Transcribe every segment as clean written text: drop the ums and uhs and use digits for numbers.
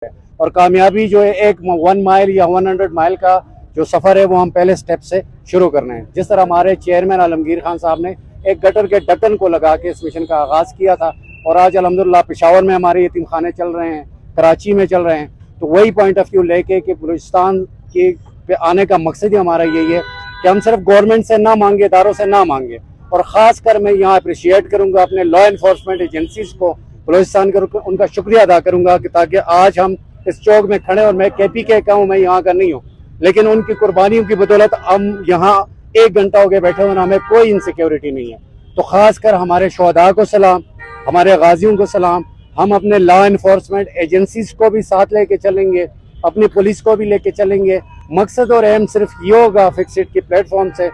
और कामयाबी जो है एक 1 माइल या 100 माइल का जो सफ़र है वो हम पहले स्टेप से शुरू करना है। जिस तरह हमारे चेयरमैन आलमगीर खान साहब ने एक गटर के ढक्कन को लगा के इस मिशन का आगाज़ किया था और आज अल्हम्दुलिल्लाह पेशावर में हमारे यतीम खाने चल रहे हैं, कराची में चल रहे हैं, तो वही पॉइंट ऑफ व्यू लेके कि बलूचिस्तान के पे आने का मकसद ही हमारा यही है कि हम सिर्फ गवर्नमेंट से ना मांगे, इदारों से ना मांगे। और ख़ास कर मैं यहाँ अप्रिशिएट करूँगा अपने लॉ इन्फोर्समेंट एजेंसीज को, बलूचिस्तान का उनका शुक्रिया अदा करूँगा कि ताकि आज हम इस चौक में खड़े, और मैं KPK का हूँ, मैं यहाँ का नहीं हूँ, लेकिन उनकी कुर्बानियों की बदौलत हम यहाँ 1 घंटा हो गया बैठे हुए, हमें कोई इनसिक्योरिटी नहीं है। तो ख़ास कर हमारे शहदा को सलाम, हमारे गाजियों को सलाम। हम अपने लॉ इन्फोर्समेंट एजेंसीज को भी साथ लेके चलेंगे, अपनी पुलिस को भी लेके चलेंगे। मकसद और अहम सिर्फ ये होगा फिक्सिट की प्लेटफॉर्म से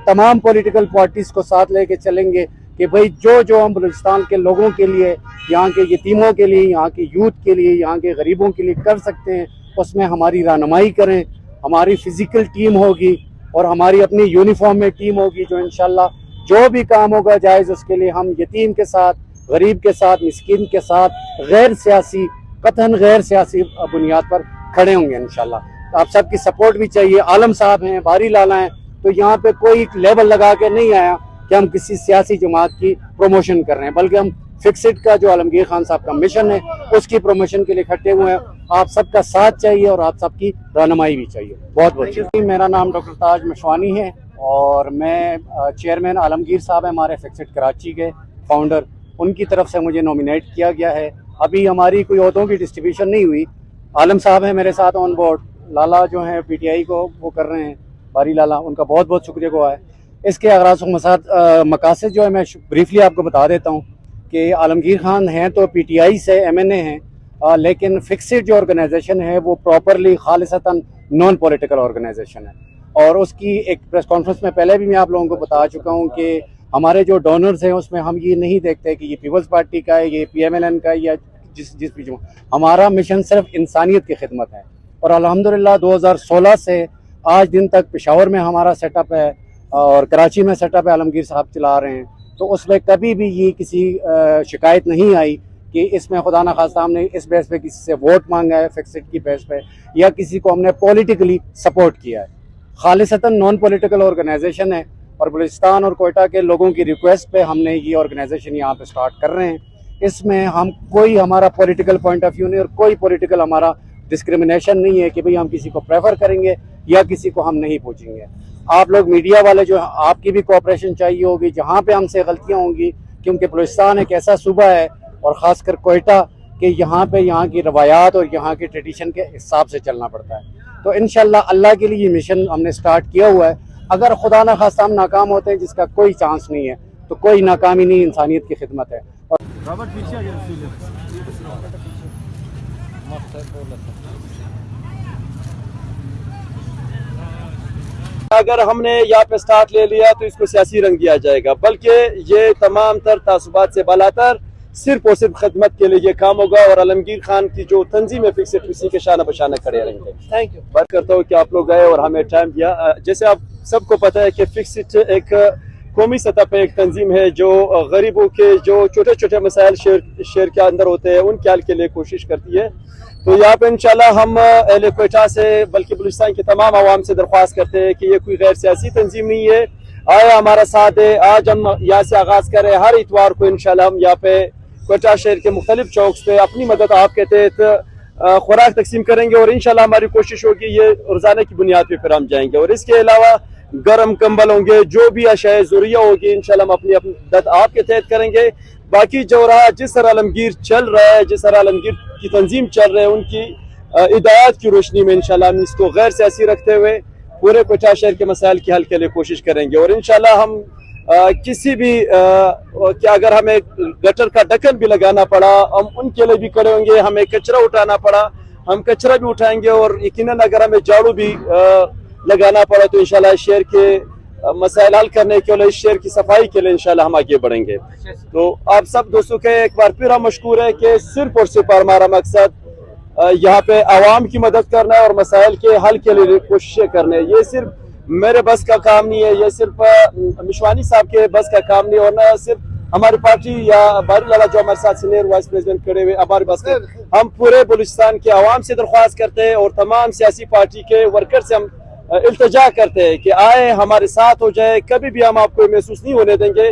तमाम पॉलिटिकल पार्टीज़ को साथ लेके चलेंगे कि भाई जो हम बलूचिस्तान के लोगों के लिए, यहाँ के यतीमों के लिए, यहाँ के यूथ के लिए, यहाँ के गरीबों के लिए कर सकते हैं, उसमें हमारी रहनुमाई करें। हमारी फिज़िकल टीम होगी और हमारी अपनी यूनिफॉर्म में टीम होगी जो इंशाल्लाह जो भी काम होगा जायज़ उसके लिए हम यतीम के साथ, गरीब के साथ, मिस्कीन के साथ, गैर सियासी, कतन गैर सियासी बुनियाद पर खड़े होंगे इंशाल्लाह। तो आप सबकी सपोर्ट भी चाहिए। आलम साहब हैं, बारी लाला हैं, तो यहाँ पे कोई लेबल लगा के नहीं आया कि हम किसी सियासी जमात की प्रमोशन कर रहे हैं, बल्कि हम फिक्सिट का जो आलमगीर खान साहब का मिशन है उसकी प्रमोशन के लिए इकट्ठे हुए हैं। आप सबका साथ चाहिए और आप सबकी रहनुमाई भी चाहिए। बहुत बहुत शुक्रिया। मेरा नाम डॉक्टर ताज मशवानी है और मैं चेयरमैन आलमगीर साहब हैं हमारे फिक्सिट कराची के फाउंडर, उनकी तरफ से मुझे नॉमिनेट किया गया है। अभी हमारी कोई ओहदों की डिस्ट्रीब्यूशन नहीं हुई। आलम साहब हैं मेरे साथ ऑन बोर्ड, लाला जो हैं PTI को वो कर रहे हैं, बारी लाला, उनका बहुत बहुत शुक्रिया को है। इसके अगराज मकासद जो है मैं ब्रीफली आपको बता देता हूँ कि आलमगीर खान हैं तो PTI से MNA हैं, लेकिन फिक्सिट जो ऑर्गेनाइजेशन है वो प्रॉपरली खालिसतन नॉन पॉलिटिकल ऑर्गेनाइजेशन है। और उसकी एक प्रेस कॉन्फ्रेंस में पहले भी मैं आप लोगों को बता चुका हूँ कि हमारे जो डोनर्स हैं उसमें हम ये नहीं देखते कि ये पीपल्स पार्टी का है, ये PMLN का है, या जिस भी जो हमारा मिशन सिर्फ इंसानियत की खिदमत है। और अल्हम्दुलिल्लाह 2016 से आज दिन तक पेशावर में हमारा सेटअप है और कराची में सेटअप है, आलमगीर साहब चला रहे हैं। तो उसमें कभी भी ये किसी शिकायत नहीं आई कि इसमें खुदा न खास्ता हमने इस बेस पे किसी से वोट मांगा है फिक्सिट की बेस पे, या किसी को हमने पॉलिटिकली सपोर्ट किया है। खालिसतन नॉन पॉलिटिकल ऑर्गेनाइजेशन है और बलूचिस्तान और कोयटा के लोगों की रिक्वेस्ट पे हमने ये ऑर्गेनाइजेशन यहाँ पे स्टार्ट कर रहे हैं। इसमें हम कोई हमारा पॉलिटिकल पॉइंट ऑफ व्यू नहीं और कोई पॉलिटिकल हमारा डिस्क्रिमिनेशन नहीं है कि भाई हम किसी को प्रेफर करेंगे या किसी को हम नहीं पूछेंगे। आप लोग मीडिया वाले जो आपकी भी कोऑपरेशन चाहिए होगी जहाँ पे हमसे गलतियाँ होंगी, क्योंकि बलूचिस्तान एक ऐसा सूबा है और ख़ासकर कोयटा कि यहाँ पे यहाँ की रवायात और यहाँ की ट्रेडिशन के हिसाब से चलना पड़ता है। तो इंशाल्लाह अल्लाह के लिए ये मिशन हमने स्टार्ट किया हुआ है। अगर खुदा न खास्ता हम नाकाम होते हैं, जिसका कोई चांस नहीं है, तो कोई नाकामी नहीं, इंसानियत की खिदमत है। और अगर हमने यहाँ पे स्टार्ट ले लिया तो इसको सियासी रंग दिया जाएगा, बल्कि ये तमाम तर तासुबात से बालातर सिर्फ और सिर्फ खिदमत के लिए ये काम होगा और आलमगीर खान की जो तंजीम है फिक्सिट उसी के शाना बशाना खड़े रहेंगे। Thank you. बात करता हूँ कि आप लोग गए और हमें टाइम दिया। जैसे आप सबको पता है कि फिक्सिट एक कौमी सतह पे एक तंजीम है जो गरीबों के जो छोटे छोटे मसाइल शहर के अंदर होते हैं उनके हल के लिए कोशिश करती है। तो यहाँ पे इंशाल्लाह हम अहले कोयटा से बल्कि बलूचिस्तान के तमाम आवाम से दरख्वास्त करते हैं कि ये कोई गैर सियासी तंजीम नहीं है, आए हमारा साथ है। आज हम यहाँ से आगाज कर रहे हैं, हर इतवार को इंशाल्लाह हम यहाँ पे कोयटा शहर के मुख्तलिफ चौक पे अपनी मदद आपके तहत खुराक तकसीम करेंगे और इंशाल्लाह हमारी कोशिश होगी ये रोजाना की बुनियाद पे फिर हम जाएंगे। और इसके अलावा गर्म कंबल होंगे, जो भी अशाए ज़रूरिया होगी इंशाल्लाह हम अपनी मदद आपके तहत करेंगे। बाकी जो रहा जिस तरह आलमगीर चल रहा है, जिस तरह आलमगीर की तंजीम चल रही है, उनकी हिदायत की रोशनी में इंशाल्लाह हम इसको गैर सियासी रखते हुए पूरे कोयटा शहर के मसाइल के हल के लिए कोशिश करेंगे। और इंशाल्लाह हम किसी भी क्या अगर हमें गटर का ढक्कन भी लगाना पड़ा हम उनके लिए भी खड़े होंगे, हमें कचरा उठाना पड़ा हम कचरा भी उठाएंगे, और यकीनन अगर हमें झाड़ू भी लगाना पड़ा तो इंशाल्लाह शहर के मसाइल हल करने के लिए, शहर की सफाई के लिए इंशाल्लाह हम आगे बढ़ेंगे। तो आप सब दोस्तों के एक बार फिर हम मशकूर है कि सिर्फ और सिर्फ हमारा मकसद यहाँ पे आवाम की मदद करना है और मसाइल के हल के लिए कोशिशें करने। ये सिर्फ मेरे बस का काम नहीं है, ये सिर्फ मिशवानी साहब के बस का काम नहीं, और न सिर्फ हमारी पार्टी या बारी लाला जो हमारे साथ सीनियर वाइस प्रेसिडेंट खड़े हुए हमारे पास हम पूरे बलूचिस्तान के आवाम से दरख्वास्त करते हैं और तमाम सियासी पार्टी के वर्कर से हम इल्तजा करते हैं कि आए हमारे साथ हो जाए, कभी भी हम आपको महसूस नहीं होने देंगे।